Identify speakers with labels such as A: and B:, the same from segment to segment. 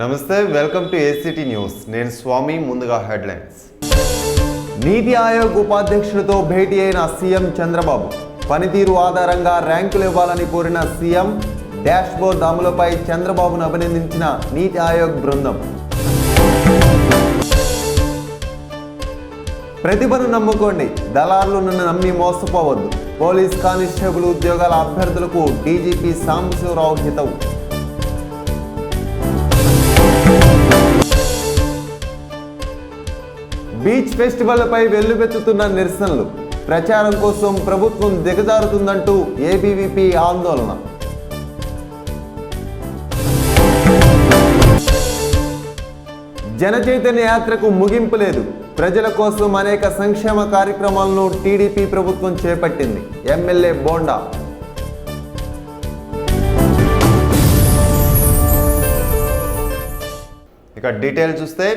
A: నమస్తే, welcome to ACT news. నేను స్వామి. ముందుగా హెడ్లైన్స్. నీతి ఆయోగ్ ఉపాధ్యక్షుడితో భేటీ అయిన సీఎం చంద్రబాబు. పనితీరు ఆధారంగా ర్యాంకులు ఇవ్వాలని కోరిన సీఎం. డాష్బోర్డ్ అమలుపై చంద్రబాబును అభినందించిన నీతి ఆయోగ్ బృందం. ప్రతిభను నమ్ముకోండి, దళారులు నన్ను నమ్మి మోసపోవద్దు. పోలీస్ కానిస్టేబుల్ ఉద్యోగాల అభ్యర్థులకు డీజీపీ సాంబశివరావు హితవు. బీచ్ ఫెస్టివల్పై వెల్లువెత్తుతున్న నిరసనలు. ప్రచారం కోసం ప్రభుత్వం దిగజారుతుందంటూ ఏబీవీపీ ఆందోళన. జనచైతన్య యాత్రకు ముగింపు లేదు. ప్రజల కోసం అనేక సంక్షేమ కార్యక్రమాలను టీడీపీ ప్రభుత్వం చేపట్టింది. ఎమ్మెల్యే బోండా. ఇక డీటెయిల్ చూస్తే,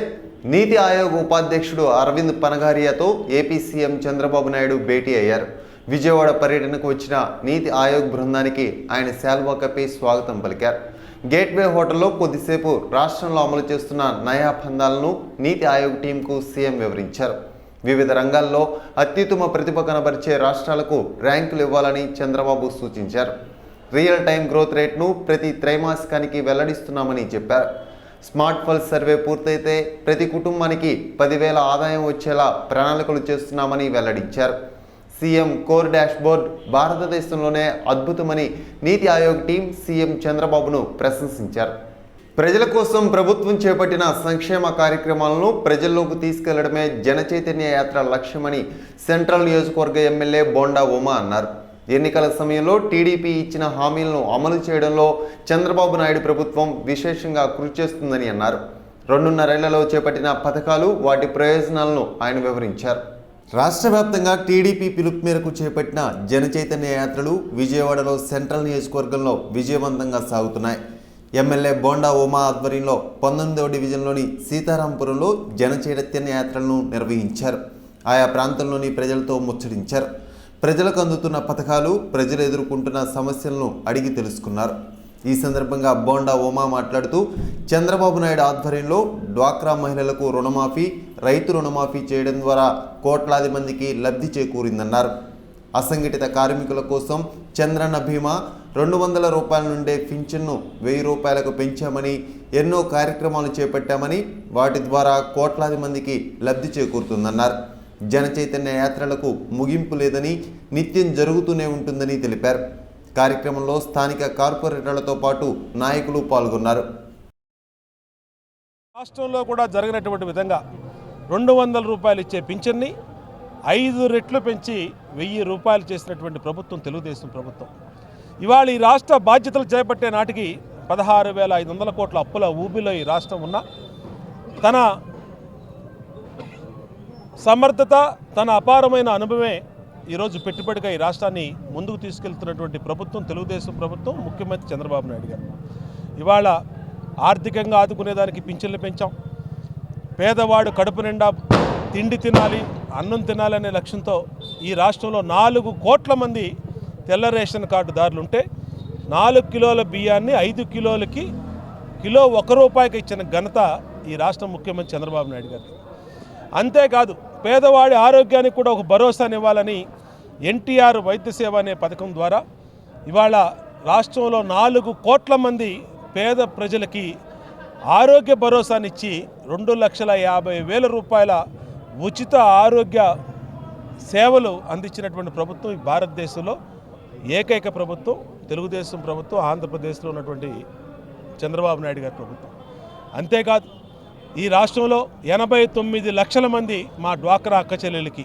A: నీతి ఆయోగ్ ఉపాధ్యక్షుడు అరవింద్ పనగారియాతో ఏపీ సీఎం చంద్రబాబు నాయుడు భేటీ అయ్యారు. విజయవాడ పర్యటనకు వచ్చిన నీతి ఆయోగ్ బృందానికి ఆయన శాల్వా కప్పి స్వాగతం పలికారు. గేట్వే హోటల్లో కొద్దిసేపు రాష్ట్రంలో అమలు చేస్తున్న నయా పందాలను నీతి ఆయోగ్ టీంకు సీఎం వివరించారు. వివిధ రంగాల్లో అత్యుత్తమ ప్రతిభ కనబరిచే రాష్ట్రాలకు ర్యాంకులు ఇవ్వాలని చంద్రబాబు సూచించారు. రియల్ టైం గ్రోత్ రేట్ను ప్రతి త్రైమాసికానికి వెల్లడిస్తున్నామని చెప్పారు. స్మార్ట్ పల్స్ సర్వే పూర్తయితే ప్రతి కుటుంబానికి 10,000 ఆదాయం వచ్చేలా ప్రణాళికలు చేస్తున్నామని వెల్లడించారు. సీఎం కోర్ డాష్బోర్డ్ భారతదేశంలోనే అద్భుతమని నీతి ఆయోగ్ టీం సీఎం చంద్రబాబును ప్రశంసించారు. ప్రజల కోసం ప్రభుత్వం చేపట్టిన సంక్షేమ కార్యక్రమాలను ప్రజల్లోకి తీసుకెళ్లడమే జనచైతన్య యాత్ర లక్ష్యమని సెంట్రల్ నియోజకవర్గ ఎమ్మెల్యే బోండా ఉమా అన్నారు. ఎన్నికల సమయంలో టీడీపీ ఇచ్చిన హామీలను అమలు చేయడంలో చంద్రబాబు నాయుడు ప్రభుత్వం విశేషంగా కృషి చేస్తుందని అన్నారు. 2.5 ఏళ్లలో చేపట్టిన పథకాలు, వాటి ప్రయోజనాలను ఆయన వివరించారు. రాష్ట్ర వ్యాప్తంగా టీడీపీ పిలుపు మేరకు చేపట్టిన జనచైతన్య యాత్రలు విజయవాడలో సెంట్రల్ నియోజకవర్గంలో విజయవంతంగా సాగుతున్నాయి. ఎమ్మెల్యే బోండా ఉమా ఆధ్వర్యంలో 19వ డివిజన్లోని సీతారాంపురంలో జనచైతన్య యాత్రలను నిర్వహించారు. ఆయా ప్రాంతంలోని ప్రజలతో ముచ్చటించారు. ప్రజలకు అందుతున్న పథకాలు, ప్రజలు ఎదుర్కొంటున్న సమస్యలను అడిగి తెలుసుకున్నారు. ఈ సందర్భంగా బోండా ఉమా మాట్లాడుతూ, చంద్రబాబు నాయుడు ఆధ్వర్యంలో డ్వాక్రా మహిళలకు రుణమాఫీ, రైతు రుణమాఫీ చేయడం ద్వారా కోట్లాది మందికి లబ్ధి చేకూరిందన్నారు. అసంఘటిత కార్మికుల కోసం చంద్రన్న బీమా 200 రూపాయల నుండే పింఛన్ను 1000 రూపాయలకు పెంచామని, ఎన్నో కార్యక్రమాలు చేపట్టామని, వాటి ద్వారా కోట్లాది మందికి లబ్ధి చేకూరుతుందన్నారు. జనచైతన్య యాత్రలకు ముగింపు లేదని, నిత్యం జరుగుతూనే ఉంటుందని తెలిపారు. కార్యక్రమంలో స్థానిక కార్పొరేటర్లతో పాటు నాయకులు పాల్గొన్నారు.
B: రాష్ట్రంలో కూడా జరిగినటువంటి విధంగా 200 రూపాయలు ఇచ్చే పింఛన్ని 5 రెట్లు పెంచి 1000 రూపాయలు చేసినటువంటి ప్రభుత్వం తెలుగుదేశం ప్రభుత్వం. ఇవాళ ఈ రాష్ట్ర బాధ్యతలు చేపట్టే నాటికి 16,500 కోట్ల అప్పుల ఊబిలో ఈ రాష్ట్రం ఉన్న తన సమర్థత, తన అపారమైన అనుభవమే ఈరోజు పెట్టుబడిగా ఈ రాష్ట్రాన్ని ముందుకు తీసుకెళ్తున్నటువంటి ప్రభుత్వం తెలుగుదేశం ప్రభుత్వం, ముఖ్యమంత్రి చంద్రబాబు నాయుడు గారు. ఇవాళ ఆర్థికంగా ఆదుకునేదానికి పింఛన్లు పెంచాం. పేదవాడు కడుపు నిండా తిండి తినాలి, అన్నం తినాలనే లక్ష్యంతో ఈ రాష్ట్రంలో 4 కోట్ల మంది తెల్ల రేషన్ కార్డుదారులుంటే 4 కిలోల బియ్యాన్ని 5 కిలోలకి కిలో 1 రూపాయికి ఇచ్చిన ఘనత ఈ రాష్ట్ర ముఖ్యమంత్రి చంద్రబాబు నాయుడు గారు. అంతేకాదు, పేదవాడి ఆరోగ్యానికి కూడా ఒక భరోసానివ్వాలని ఎన్టీఆర్ వైద్య సేవ అనే పథకం ద్వారా ఇవాళ రాష్ట్రంలో 4 కోట్ల మంది పేద ప్రజలకి ఆరోగ్య భరోసానిచ్చి 2,50,000 రూపాయల ఉచిత ఆరోగ్య సేవలు అందించినటువంటి ప్రభుత్వం ఈ భారతదేశంలో ఏకైక ప్రభుత్వం తెలుగుదేశం ప్రభుత్వం, ఆంధ్రప్రదేశ్లో ఉన్నటువంటి చంద్రబాబు నాయుడు గారి ప్రభుత్వం. అంతేకాదు, ఈ రాష్ట్రంలో 89 లక్షల మంది మా డ్వాక్రా అక్క చెల్లెలకి,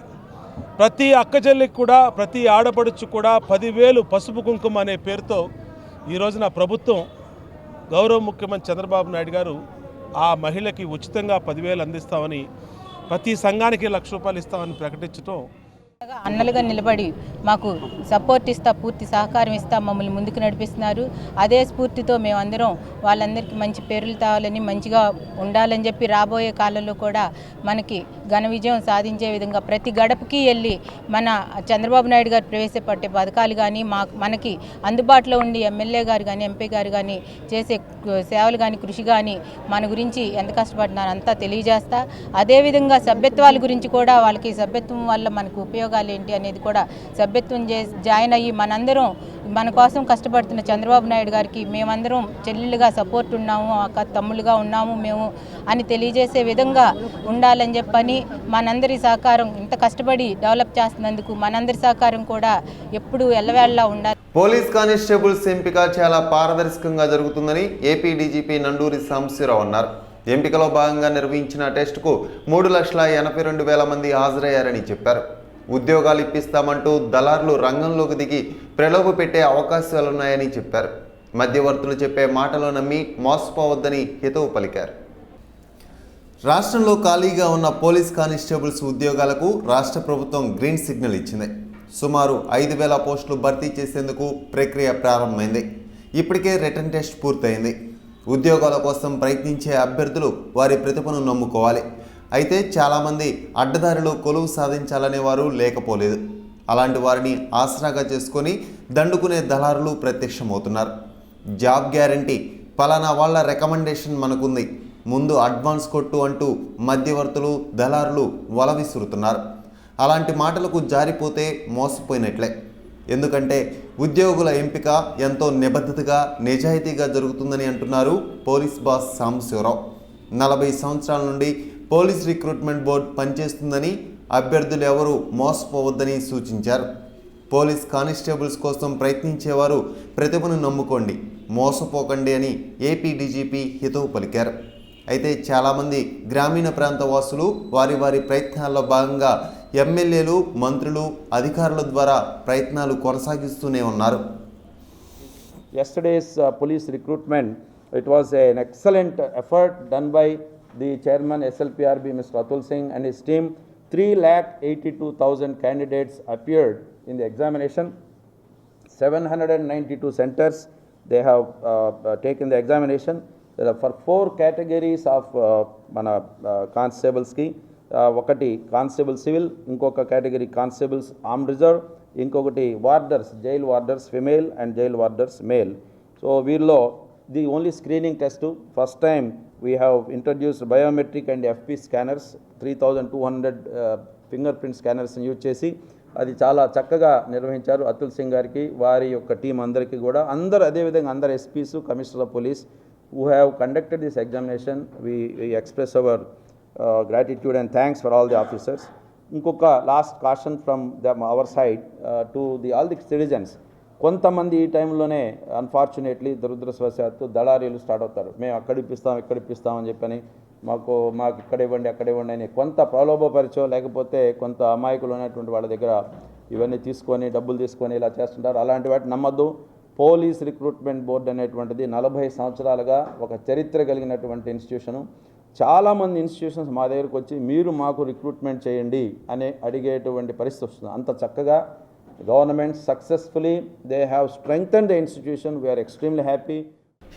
B: ప్రతి అక్క చెల్లికి కూడా, ప్రతి ఆడపడుచు కూడా 10,000 పసుపు కుంకుమ అనే పేరుతో ఈ రోజున ప్రభుత్వం, గౌరవ ముఖ్యమంత్రి చంద్రబాబు నాయుడు గారు ఆ మహిళకి ఉచితంగా 10,000 అందిస్తామని, ప్రతి సంఘానికి 1,00,000 రూపాయలు ఇస్తామని ప్రకటించడం
C: అన్నలుగా నిలబడి మాకు సపోర్ట్ ఇస్తా, పూర్తి సహకారం ఇస్తా మమ్మల్ని ముందుకు నడిపిస్తున్నారు. అదే స్ఫూర్తితో మేమందరం వాళ్ళందరికీ మంచి పేర్లు తేవాలని, మంచిగా ఉండాలని చెప్పి రాబోయే కాలంలో కూడా మనకి ఘన విజయం సాధించే విధంగా ప్రతి గడపకి వెళ్ళి మన చంద్రబాబు నాయుడు గారు ప్రవేశపెట్టే పథకాలు కానీ మనకి అందుబాటులో ఉండి ఎమ్మెల్యే గారు కానీ ఎంపీ గారు కానీ చేసే సేవలు కానీ కృషి కానీ మన గురించి ఎంత కష్టపడుతున్నారో అంతా తెలియజేస్తా. అదేవిధంగా సభ్యత్వాల గురించి కూడా వాళ్ళకి సభ్యత్వం వల్ల మనకు ఉపయోగాలు ఏంటి అనేది కూడా సభ్యత్వం జాయిన్ అయ్యి మనందరం మన కోసం కష్టపడుతున్న చంద్రబాబు నాయుడు గారికి మేమందరం చెల్లెలుగా సపోర్ట్ ఉన్నాము, అక్క తమ్ముళ్ళుగా ఉన్నాము మేము అని తెలియజేసే విధంగా ఉండాలని చెప్పని మనందరి సహకారం ఇంత కష్టపడి డెవలప్ చేస్తున్నందుకు మనందరి సహకారం కూడా ఎప్పుడూ ఎల్లవేళలా ఉండాలి.
A: పోలీస్ కానిస్టేబుల్స్ ఎంపిక చాలా పారదర్శకంగా జరుగుతుందని ఏపీ డీజీపీ నండూరి సాంబశివరావు అన్నారు. ఎంపికలో భాగంగా నిర్వహించిన టెస్టుకు 3,82,000 మంది హాజరయ్యారని చెప్పారు. ఉద్యోగాలు ఇప్పిస్తామంటూ దళారులు రంగంలోకి దిగి ప్రలోభ పెట్టే అవకాశాలున్నాయని చెప్పారు. మధ్యవర్తులు చెప్పే మాటలు నమ్మి మోసపోవద్దని హితవు పలికారు. రాష్ట్రంలో ఖాళీగా ఉన్న పోలీస్ కానిస్టేబుల్స్ ఉద్యోగాలకు రాష్ట్ర ప్రభుత్వం గ్రీన్ సిగ్నల్ ఇచ్చింది. సుమారు 5,000 పోస్టులు భర్తీ చేసేందుకు ప్రక్రియ ప్రారంభమైంది. ఇప్పటికే రిటర్న్ టెస్ట్ పూర్తయింది. ఉద్యోగాల కోసం ప్రయత్నించే అభ్యర్థులు వారి ప్రతిభను నమ్ముకోవాలి. అయితే చాలామంది అడ్డదారిలో కొలువు సాధించాలనే వారు లేకపోలేదు. అలాంటి వారిని ఆసరాగా చేసుకొని దండుకునే దళారులు ప్రత్యక్షమవుతున్నారు. జాబ్ గ్యారంటీ, పలానా వాళ్ళ రికమెండేషన్ మనకుంది, ముందు అడ్వాన్స్ కొట్టు అంటూ మధ్యవర్తులు దళారులు వల విసురుతున్నారు. అలాంటి మాటలకు జారిపోతే మోసపోయినట్లే. ఎందుకంటే ఉద్యోగుల ఎంపిక ఎంతో నిబద్ధతగా నిజాయితీగా జరుగుతుందని అంటున్నారు పోలీస్ బాస్ సాంబశివరావు. 40 సంవత్సరాల నుండి పోలీస్ రిక్రూట్మెంట్ బోర్డు పనిచేస్తుందని, అభ్యర్థులు ఎవరూ మోసపోవద్దని సూచించారు. పోలీస్ కానిస్టేబుల్స్ కోసం ప్రయత్నించేవారు ప్రతిభను నమ్ముకోండి, మోసపోకండి అని ఏపీ డీజీపీ హితవు పలికారు. అయితే చాలామంది గ్రామీణ ప్రాంత వాసులు వారి ప్రయత్నాల్లో భాగంగా ఎమ్మెల్యేలు, మంత్రులు, అధికారుల ద్వారా ప్రయత్నాలు కొనసాగిస్తూనే ఉన్నారు.
D: Yesterday's police recruitment, it was an excellent effort done by the chairman SLPRB Mr. Atul Singh and his team. 3,82,000 candidates appeared in the examination. 792 centers they have taken the examination. There are for 4 categories of constables ki. ఒకటి constable civil, ఇంకొక category constables armed reserve, ఇంకొకటి warders, jail warders female and jail warders male. So వీరిలో the only screening test first time we have introduced biometric and FP scanners. 3,200 finger print స్కానర్స్ని use చేసి అది చాలా చక్కగా నిర్వహించారు. అతుల్ సింగ్ గారికి, వారి యొక్క టీం అందరికీ కూడా, అదేవిధంగా అందరు SPs, commissioner of police who have conducted this examination, we express our gratitude and thanks for all the officers. ఇంకొక last caution from our side to all the citizens. కొంతమంది ఈ టైంలోనే అన్ఫార్చునేట్లీ దురదృష్టవశాత్తు దళారీలు స్టార్ట్ అవుతారు. మేము అక్కడ ఇప్పిస్తామని చెప్పని మాకు ఇక్కడ ఇవ్వండి అక్కడ ఇవ్వండి అని కొంత ప్రలోభపరిచో, లేకపోతే కొంత అమాయకులు ఉన్నటువంటి వాళ్ళ దగ్గర ఇవన్నీ తీసుకొని డబ్బులు తీసుకొని ఇలా చేస్తుంటారు. అలాంటి వాటిని నమ్మద్దు. పోలీస్ రిక్రూట్మెంట్ బోర్డు అనేటువంటిది 40 సంవత్సరాలుగా ఒక చరిత్ర కలిగినటువంటి ఇన్స్టిట్యూషను. చాలామంది ఇన్స్టిట్యూషన్స్ మా దగ్గరకు వచ్చి మీరు మాకు రిక్రూట్మెంట్ చేయండి అని అడిగేటువంటి పరిస్థితి వస్తుంది. అంత చక్కగా government successfully they have strengthened the institution. We are extremely happy.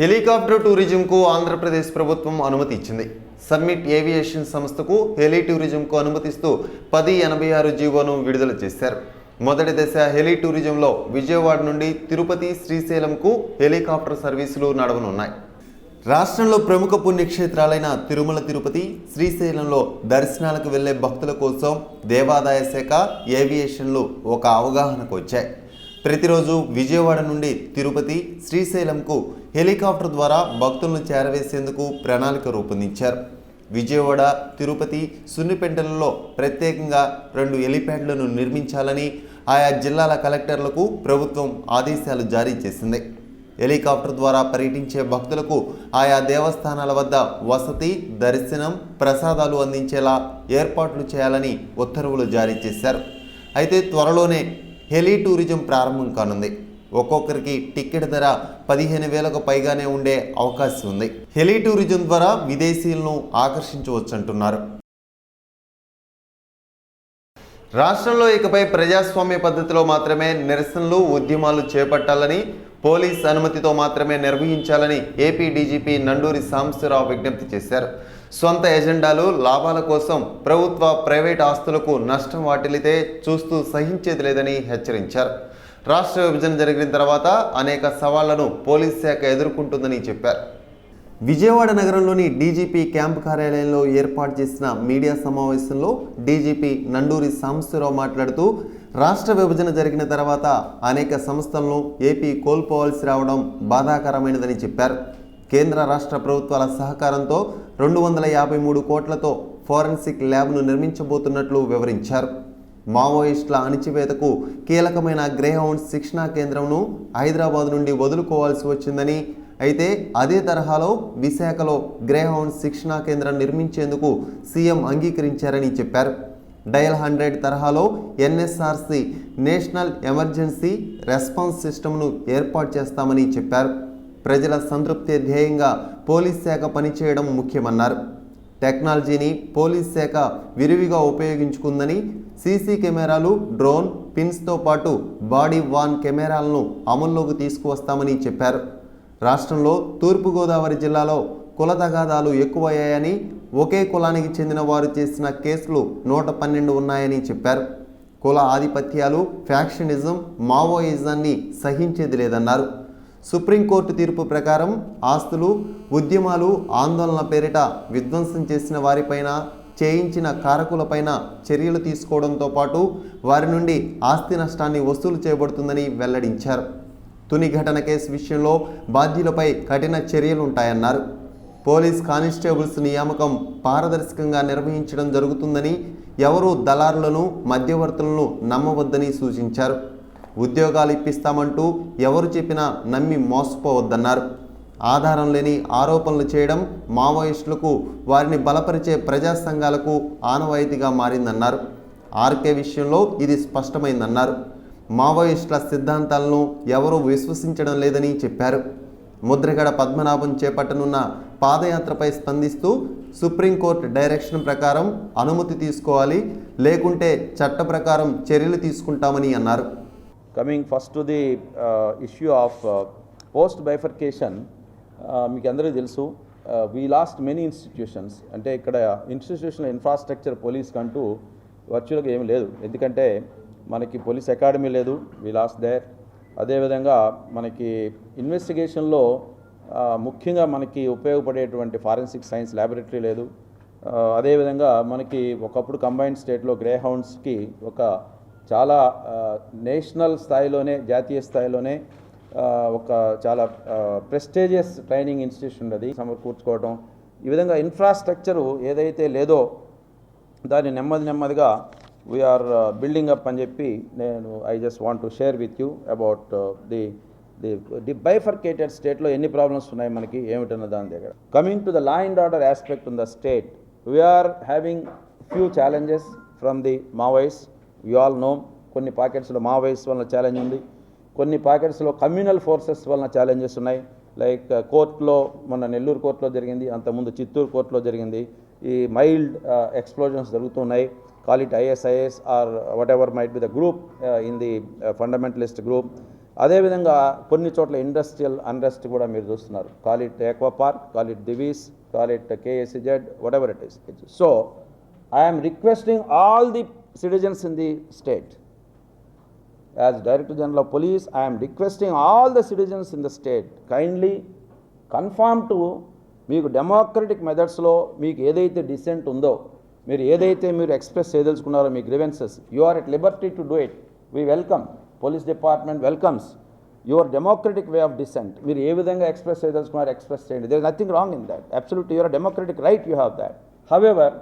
A: Helicopter టూరిజంకు ఆంధ్రప్రదేశ్ ప్రభుత్వం అనుమతి ఇచ్చింది. సమ్మిట్ ఏవియేషన్ సంస్థకు హెలి టూరిజంకు అనుమతిస్తూ 1086 జీవోను విడుదల చేశారు. మొదటి దశ హెలి టూరిజంలో విజయవాడ నుండి తిరుపతి, శ్రీశైలంకు హెలికాప్టర్ సర్వీసులు నడవనున్నాయి. రాష్ట్రంలో ప్రముఖ పుణ్యక్షేత్రాలైన తిరుమల, తిరుపతి, శ్రీశైలంలో దర్శనాలకు వెళ్లే భక్తుల కోసం దేవాదాయ శాఖ, ఏవియేషన్లు ఒక అవగాహనకు వచ్చాయి. ప్రతిరోజు విజయవాడ నుండి తిరుపతి, శ్రీశైలంకు హెలికాప్టర్ ద్వారా భక్తులను చేరవేసేందుకు ప్రణాళిక రూపొందించారు. విజయవాడ, తిరుపతి, సున్నిపెంటలలో ప్రత్యేకంగా 2 హెలిప్యాడ్లను నిర్మించాలని ఆయా జిల్లాల కలెక్టర్లకు ప్రభుత్వం ఆదేశాలు జారీ చేసింది. హెలికాప్టర్ ద్వారా పర్యటించే భక్తులకు ఆయా దేవస్థానాల వద్ద వసతి, దర్శనం, ప్రసాదాలు అందించేలా ఏర్పాట్లు చేయాలని ఉత్తర్వులు జారీ చేశారు. అయితే త్వరలోనే హెలి టూరిజం ప్రారంభం కానుంది. ఒక్కొక్కరికి టికెట్ ధర 15,000కు పైగానే ఉండే అవకాశం ఉంది. హెలి టూరిజం ద్వారా విదేశీయులను ఆకర్షించవచ్చంటున్నారు. రాష్ట్రంలో ఇకపై ప్రజాస్వామ్య పద్ధతిలో మాత్రమే నిరసనలు ఉద్యమాలు చేపట్టాలని, పోలీస్ అనుమతితో మాత్రమే నిర్వహించాలని ఏపీ డీజీపీ నండూరి సాంబశివరావు విజ్ఞప్తి చేశారు. సొంత ఎజెండాలు, లాభాల కోసం ప్రభుత్వ, ప్రైవేట్ ఆస్తులకు నష్టం వాటిల్లితే చూస్తూ సహించేది లేదని హెచ్చరించారు. రాష్ట్ర విభజన జరిగిన తర్వాత అనేక సవాళ్లను పోలీస్ శాఖ ఎదుర్కొంటుందని చెప్పారు. విజయవాడ నగరంలోని డీజీపీ క్యాంపు కార్యాలయంలో ఏర్పాటు చేసిన మీడియా సమావేశంలో డీజీపీ నండూరి సాంబశివరావు మాట్లాడుతూ, రాష్ట్ర విభజన జరిగిన తర్వాత అనేక సంస్థలను ఏపీ కోల్పోవాల్సి రావడం బాధాకరమైనదని చెప్పారు. కేంద్ర రాష్ట్ర ప్రభుత్వాల సహకారంతో 253 కోట్లతో ఫోరెన్సిక్ ల్యాబ్ను నిర్మించబోతున్నట్లు వివరించారు. మావోయిస్టుల అణిచివేతకు కీలకమైన గ్రేహౌండ్ శిక్షణా కేంద్రంను హైదరాబాద్ నుండి వదులుకోవాల్సి వచ్చిందని, అయితే అదే తరహాలో విశాఖలో గ్రేహౌండ్ శిక్షణా కేంద్రం నిర్మించేందుకు సీఎం అంగీకరించారని చెప్పారు. డయల్ 100 తరహాలో ఎన్ఎస్ఆర్సి నేషనల్ ఎమర్జెన్సీ రెస్పాన్స్ సిస్టమ్ను ఏర్పాటు చేస్తామని చెప్పారు. ప్రజల సంతృప్తి ధ్యేయంగా పోలీస్ శాఖ పనిచేయడం ముఖ్యమన్నారు. టెక్నాలజీని పోలీస్ శాఖ విరివిగా ఉపయోగించుకుందని, సీసీ కెమెరాలు, డ్రోన్, పిన్స్తో పాటు బాడీ వాన్ కెమెరాలను అమల్లోకి తీసుకువస్తామని చెప్పారు. రాష్ట్రంలో తూర్పుగోదావరి జిల్లాలో కుల తగాదాలు ఎక్కువయ్యాయని, ఒకే కులానికి చెందిన వారు చేసిన కేసులు 112 ఉన్నాయని చెప్పారు. కుల ఆధిపత్యాలు, ఫ్యాక్షనిజం, మావోయిజాన్ని సహించేది లేదన్నారు. సుప్రీంకోర్టు తీర్పు ప్రకారం ఆస్తులు, ఉద్యమాలు, ఆందోళనల పేరిట విధ్వంసం చేసిన వారిపైన, చేయించిన కారకులపైన చర్యలు తీసుకోవడంతో పాటు వారి నుండి ఆస్తి నష్టాన్ని వసూలు చేయబడుతుందని వెల్లడించారు. తుని ఘటన కేసు విషయంలో బాధ్యులపై కఠిన చర్యలుంటాయన్నారు. పోలీస్ కానిస్టేబుల్స్ నియామకం పారదర్శకంగా నిర్వహించడం జరుగుతుందని, ఎవరూ దళారులను, మధ్యవర్తులను నమ్మవద్దని సూచించారు. ఉద్యోగాలు ఇప్పిస్తామంటూ ఎవరు చెప్పినా నమ్మి మోసపోవద్దన్నారు. ఆధారం లేని ఆరోపణలు చేయడం మావోయిస్టులకు, వారిని బలపరిచే ప్రజా సంఘాలకు ఆనవాయితీగా మారిందన్నారు. ఆర్కే విషయంలో ఇది స్పష్టమైందన్నారు. మావోయిస్టుల సిద్ధాంతాలను ఎవరూ విశ్వసించడం లేదని చెప్పారు. ముద్రగడ పద్మనాభం చేపట్టనున్న పాదయాత్రపై స్పందిస్తూ, సుప్రీంకోర్టు డైరెక్షన్ ప్రకారం అనుమతి తీసుకోవాలి, లేకుంటే చట్ట ప్రకారం చర్యలు తీసుకుంటామని అన్నారు.
D: Coming first to the issue of post bifurcation, మీకు అందరికీ తెలుసు, వీ లాస్ట్ మెనీ ఇన్స్టిట్యూషన్స్. అంటే ఇక్కడ ఇన్స్టిట్యూషనల్ ఇన్ఫ్రాస్ట్రక్చర్ పోలీస్ కంటూ వర్చువల్గా ఏమీ లేదు. ఎందుకంటే మనకి పోలీస్ అకాడమీ లేదు, వీ లాస్ట్ దేర్. అదేవిధంగా మనకి ఇన్వెస్టిగేషన్లో ముఖ్యంగా మనకి ఉపయోగపడేటువంటి ఫారెన్సిక్ సైన్స్ ల్యాబొరేటరీ లేదు. అదేవిధంగా మనకి ఒకప్పుడు కంబైన్డ్ స్టేట్లో గ్రేహౌండ్స్కి ఒక చాలా నేషనల్ స్థాయిలోనే, జాతీయ స్థాయిలోనే ఒక చాలా ప్రెస్టీజియస్ ట్రైనింగ్ ఇన్స్టిట్యూషన్ ఉన్నది సమకూర్చుకోవడం. ఈ విధంగా ఇన్ఫ్రాస్ట్రక్చరు ఏదైతే లేదో దాన్ని నెమ్మదిగా వీఆర్ బిల్డింగ్ అప్ అని చెప్పి నేను I just want to share with you about the bifurcated స్టేట్లో ఎన్ని ప్రాబ్లమ్స్ ఉన్నాయి మనకి ఏమిటన్న దాని దగ్గర. Coming to the law and order aspect in the state, we are having few challenges from the Maoist. You all know, కొన్ని పాకెట్స్లో Maoist వలన ఛాలెంజ్ ఉంది, కొన్ని పాకెట్స్లో కమ్యూనల్ ఫోర్సెస్ వలన ఛాలెంజెస్ ఉన్నాయి. లైక్ కోర్టులో, మొన్న నెల్లూరు కోర్టులో జరిగింది, అంతకుముందు చిత్తూరు కోర్టులో జరిగింది. ఈ మైల్డ్ ఎక్స్ప్లోజన్స్ జరుగుతున్నాయి. Call it ISIS or whatever might be the group in the fundamentalist group. అదేవిధంగా కొన్ని చోట్ల ఇండస్ట్రియల్ అన్రెస్ట్ కూడా మీరు చూస్తున్నారు. Call it aqua park, call it Divi's, call it KSZ, whatever it is. So I am requesting all the citizens in the state, as Director General of Police, I am requesting all the citizens in the state, kindly conform to మీకు democratic మెథడ్స్లో మీకు ఏదైతే dissent ఉందో, మీరు ఏదైతే మీరు express చేయదలుచుకున్నారో మీ grievances, you are at liberty to do it. We welcome, police department welcomes your democratic way of dissent. మీరు ఏ విధంగా ఎక్స్ప్రెస్ చేయదలుచుకున్నారో ఎక్స్ప్రెస్ చేయండి. There is nothing wrong in that. Absolutely your democratic right, you have that. However,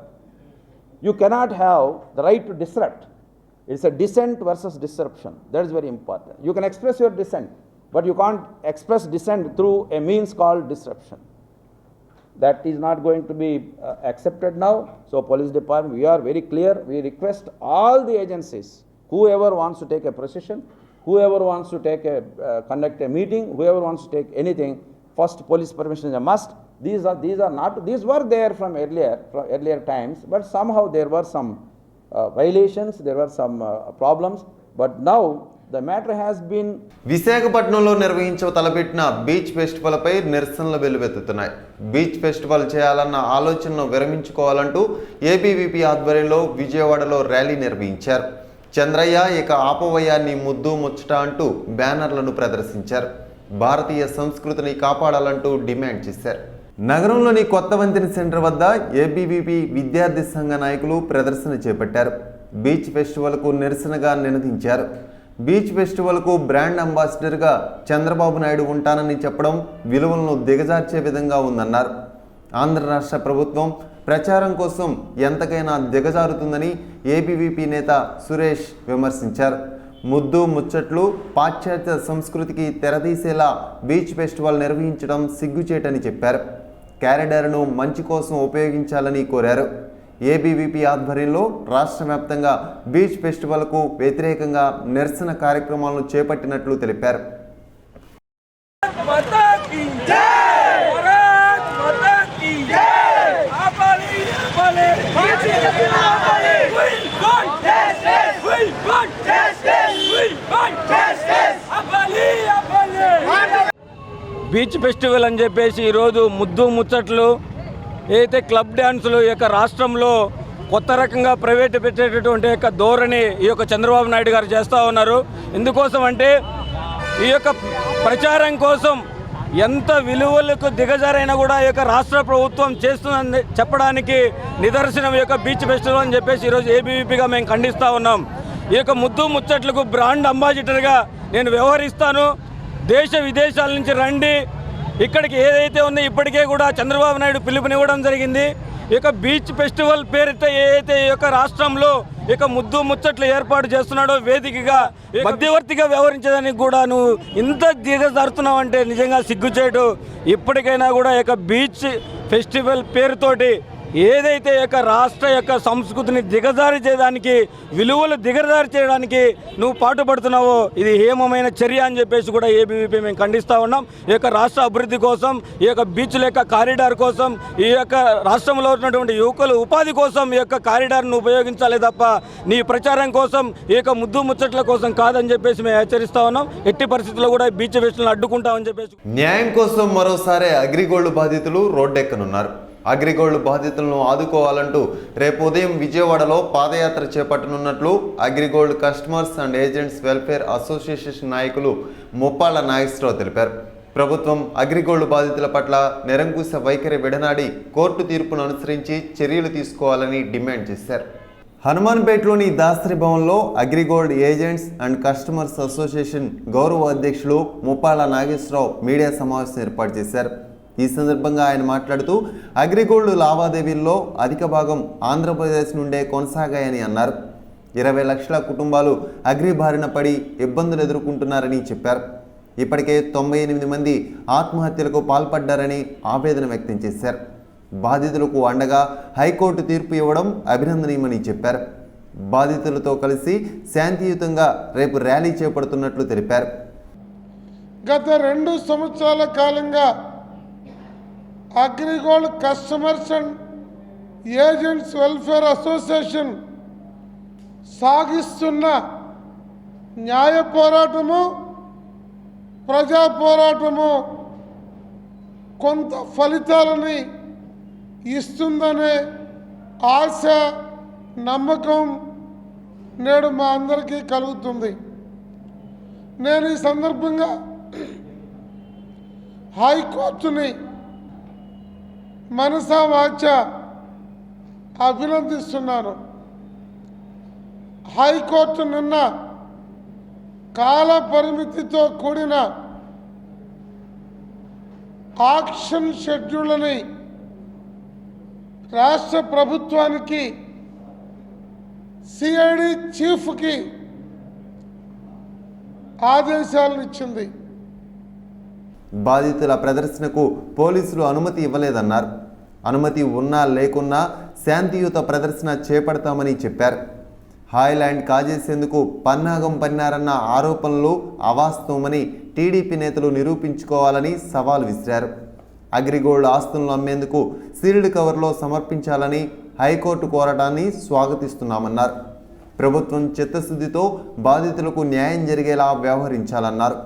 D: you cannot have the right to disrupt. It's a dissent versus disruption. That is very important. You can express your dissent, but you can't express dissent through a means called disruption. That is not going to be accepted now. So police department, we are very clear. We request all the agencies, whoever wants to take a procession, whoever wants to take a conduct a meeting, whoever wants to take anything, first police permission is a must. These were there from earlier times, but somehow there were some violations, there were some problems, but now the matter has been.
A: విశాఖపట్నంలో తలపెట్టిన beach ఫెస్టివల్పై నిరసనలు వెల్లువెత్తుతున్నాయి. Beach festival చేయాలన్న ఆలోచనను విరమించుకోవాలంటూ ABVP ఆధ్వర్యంలో విజయవాడలో rally నిర్వహించారు. చంద్రయ్య ఇక ఆపవయాన్ని ముద్దు ముచ్చట అంటూ బ్యానర్లను ప్రదర్శించారు. భారతీయ సంస్కృతిని కాపాడాలంటూ డిమాండ్ చేశారు. నగరంలోని కొత్త వంతెన సెంటర్ వద్ద ఏబీవీపీ విద్యార్థి సంఘ నాయకులు ప్రదర్శన చేపట్టారు. బీచ్ ఫెస్టివల్కు నిరసనగా నినదించారు. బీచ్ ఫెస్టివల్కు బ్రాండ్ అంబాసిడర్గా చంద్రబాబు నాయుడు ఉంటానని చెప్పడం విలువలను దిగజార్చే విధంగా ఉందన్నారు. ఆంధ్ర రాష్ట్ర ప్రభుత్వం ప్రచారం కోసం ఎంతకైనా దిగజారుతుందని ఏబీవీపీ నేత సురేష్ విమర్శించారు. ముద్దు ముచ్చట్లు పాశ్చాత్య సంస్కృతికి తెరదీసేలా బీచ్ ఫెస్టివల్ నిర్వహించడం సిగ్గుచేటని చెప్పారు. క్యారిడార్ను మంచి కోసం ఉపయోగించాలని కోరారు. ఏబీవీపీ ఆధ్వర్యంలో రాష్ట్ర వ్యాప్తంగా బీచ్ ఫెస్టివల్కు వ్యతిరేకంగా నిరసన కార్యక్రమాలను చేపట్టినట్లు తెలిపారు.
E: బీచ్ ఫెస్టివల్ అని చెప్పేసి ఈరోజు ముద్దు ముచ్చట్లు ఏదైతే క్లబ్ డ్యాన్సులు ఈ యొక్క రాష్ట్రంలో కొత్త రకంగా ప్రైవేట్ పెట్టేటటువంటి యొక్క ధోరణి ఈ యొక్క చంద్రబాబు నాయుడు గారు చేస్తూ ఉన్నారు. ఎందుకోసం అంటే ఈ యొక్క ప్రచారం కోసం ఎంత విలువలకు దిగజారైనా కూడా ఈ యొక్క రాష్ట్ర ప్రభుత్వం చేస్తుందని చెప్పడానికి నిదర్శనం ఈ యొక్క బీచ్ ఫెస్టివల్ అని చెప్పేసి ఈరోజు ఏబీవీపీగా మేము ఖండిస్తూ ఉన్నాం. ఈ యొక్క ముద్దు ముచ్చట్లకు బ్రాండ్ అంబాసిడర్గా నేను వ్యవహరిస్తాను. దేశ విదేశాల నుంచి రండి, ఇక్కడికి ఏదైతే ఉందో ఇప్పటికే కూడా చంద్రబాబు నాయుడు పిలుపునివ్వడం జరిగింది. ఈ యొక్క బీచ్ ఫెస్టివల్ పేరుతో ఏదైతే ఈ యొక్క రాష్ట్రంలో ఈ యొక్క ముద్దు ముచ్చట్లు ఏర్పాటు చేస్తున్నాడో వేదికగా మధ్యవర్తిగా వ్యవహరించడానికి కూడా నువ్వు ఇంత దిగజారుతున్నావు అంటే నిజంగా సిగ్గుచేటు. ఇప్పటికైనా కూడా ఈ యొక్క బీచ్ ఫెస్టివల్ పేరుతోటి ఏదైతే యొక్క రాష్ట్ర యొక్క సంస్కృతిని దిగజారి చేయడానికి, విలువలు దిగజారి చేయడానికి నువ్వు పాటుపడుతున్నావో ఇది హేమమైన చర్య అని చెప్పేసి కూడా ఏబీవీపీ మేము ఖండిస్తూ ఉన్నాం. ఈ యొక్క రాష్ట్ర అభివృద్ధి కోసం, ఈ యొక్క బీచ్ల యొక్క కారిడార్ కోసం, ఈ యొక్క రాష్ట్రంలో ఉన్నటువంటి యువకులు ఉపాధి కోసం ఈ యొక్క కారిడార్ను ఉపయోగించాలి తప్ప నీ ప్రచారం కోసం, ఈ యొక్క ముద్దు ముచ్చట్ల కోసం కాదని చెప్పేసి మేము హెచ్చరిస్తూ ఉన్నాం. ఎట్టి పరిస్థితుల్లో కూడా బీచ్ ఫెస్టివల్ని అడ్డుకుంటామని చెప్పేసి.
A: న్యాయం కోసం మరోసారి అగ్రిగోల్డ్ బాధితులు రోడ్డెక్కనున్నారు. అగ్రిగోల్డ్ బాధితులను ఆదుకోవాలంటూ రేపు ఉదయం విజయవాడలో పాదయాత్ర చేపట్టనున్నట్లు AgriGold customers and agents welfare association నాయకులు ముప్పాళ్ల నాగేశ్వరరావు తెలిపారు. ప్రభుత్వం అగ్రిగోల్డ్ బాధితుల పట్ల నిరంకుశ వైఖరి విడనాడి కోర్టు తీర్పును అనుసరించి చర్యలు తీసుకోవాలని డిమాండ్ చేశారు. హనుమాన్పేటలోని దాసరి భవన్లో AgriGold agents and customers association గౌరవ అధ్యక్షులు ముప్పాళ్ల నాగేశ్వరరావు మీడియా సమావేశం ఏర్పాటు చేశారు. ఈ సందర్భంగా ఆయన మాట్లాడుతూ అగ్రిగోల్డ్ లావాదేవీల్లో అధిక భాగం ఆంధ్రప్రదేశ్ నుండే కొనసాగాయని అన్నారు. 20 లక్షల కుటుంబాలు అగ్రి బారిన పడి ఇబ్బందులు ఎదుర్కొంటున్నారని చెప్పారు. ఇప్పటికే 98 మంది ఆత్మహత్యలకు పాల్పడ్డారని ఆవేదన వ్యక్తం చేశారు. బాధితులకు అండగా హైకోర్టు తీర్పు ఇవ్వడం అభినందనీయమని చెప్పారు. బాధితులతో కలిసి శాంతియుతంగా రేపు ర్యాలీ చేపడుతున్నట్లు తెలిపారు.
F: గత 2 సంవత్సరాల కాలంగా AgriGold customers and agents welfare association సాగిస్తున్న న్యాయ పోరాటము, ప్రజా పోరాటము కొంత ఫలితాలని ఇస్తుందనే ఆశ, నమ్మకం నేడు మా అందరికీ కలుగుతుంది. నేను ఈ సందర్భంగా హైకోర్టుని మనసా వాచ అభినందిస్తున్నాను. హైకోర్టు నిన్న కాల పరిమితితో కూడిన ఆక్షన్ షెడ్యూల్ని రాష్ట్ర ప్రభుత్వానికి, సిఐడి చీఫ్కి ఆదేశాలను ఇచ్చింది.
A: బాధితుల ప్రదర్శనకు పోలీసులు అనుమతి ఇవ్వలేదన్నారు. అనుమతి ఉన్నా లేకున్నా శాంతియుత ప్రదర్శన చేపడతామని చెప్పారు. హాయ్లాండ్ కాజేసేందుకు పన్నాగం పన్నారన్న ఆరోపణలు అవాస్తవమని టీడీపీ నేతలు నిరూపించుకోవాలని సవాల్ విసిరారు. అగ్రిగోల్డ్ ఆస్తులను అమ్మేందుకు సీల్డ్ కవర్లో సమర్పించాలని హైకోర్టు కోరటాన్ని స్వాగతిస్తున్నామన్నారు. ప్రభుత్వం చిత్తశుద్ధితో బాధితులకు న్యాయం జరిగేలా వ్యవహరించాలన్నారు.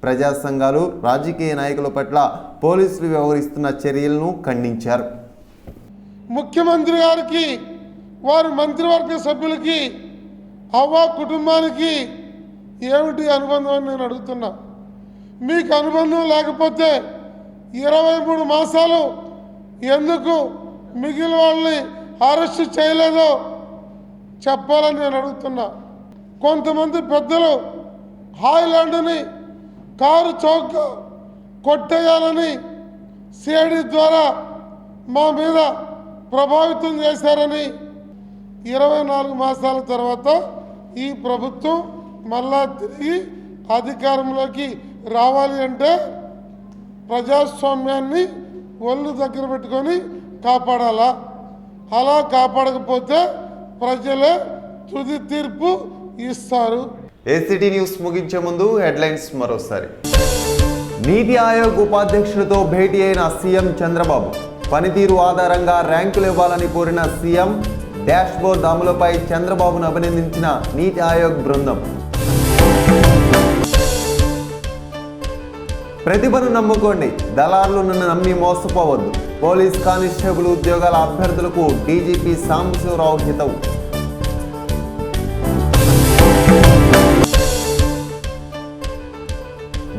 A: ప్రజా సంఘాలు, రాజకీయ నాయకుల పట్ల పోలీసులు వ్యవహరిస్తున్న చర్యలను ఖండించారు.
F: ముఖ్యమంత్రి గారికి, వారి మంత్రివర్గ సభ్యులకి, అవ్వ కుటుంబానికి ఏమిటి అనుబంధం అని నేను అడుగుతున్నా. మీకు అనుబంధం లేకపోతే 23 మాసాలు ఎందుకు మిగిలిన వాళ్ళని అరెస్ట్ చేయలేదో చెప్పాలని నేను అడుగుతున్నా. కొంతమంది పెద్దలు హాయ్లాండ్ని కారు చౌక కొట్టేయాలని సిఐడి ద్వారా మా మీద ప్రభావితం చేశారని 24 మాసాల తర్వాత ఈ ప్రభుత్వం మళ్ళా తిరిగి అధికారంలోకి రావాలి అంటే ప్రజాస్వామ్యాన్ని ఒళ్ళు దగ్గర పెట్టుకొని కాపాడాలా. అలా కాపాడకపోతే ప్రజలే తుది తీర్పు ఇస్తారు.
A: ఏసీటీ న్యూస్ ముగించే ముందు హెడ్లైన్స్ మరోసారి. నీతి ఆయోగ్ ఉపాధ్యక్షుడితో భేటీ అయిన సీఎం చంద్రబాబు. పనితీరు ఆధారంగా ర్యాంకులు ఇవ్వాలని కోరిన సీఎం. డాష్ బోర్డ్ అమలుపై చంద్రబాబును అభినందించిన నీతి ఆయోగ్ బృందం. ప్రతిభను నమ్ముకోండి, దళారులు నన్ను నమ్మి మోసపోవద్దు. పోలీస్ కానిస్టేబుల్ ఉద్యోగాల అభ్యర్థులకు డీజీపీ సాంబశివరావు హితవు.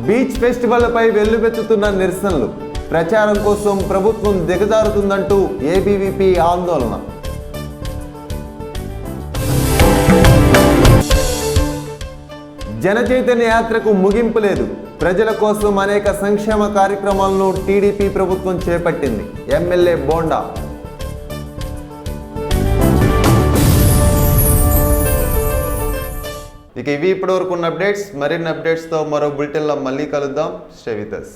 A: బీచ్ ఫెస్టివల్పై వెల్లువెత్తుతున్న నిరసనలు. ప్రచారం కోసం ప్రభుత్వం దిగజారుతుందంటూ ఏబీవీపీ ఆందోళన. జనచైతన్య యాత్రకు ముగింపు లేదు. ప్రజల కోసం అనేక సంక్షేమ కార్యక్రమాలను టీడీపీ ప్రభుత్వం చేపట్టింది. ఎమ్మెల్యే బోండా. ఇక ఇవి ఇప్పటివరకు ఉన్న అప్డేట్స్. మరిన్ని అప్డేట్స్తో మరో బులెటిన్లో మళ్ళీ కలుద్దాం. Stay with us.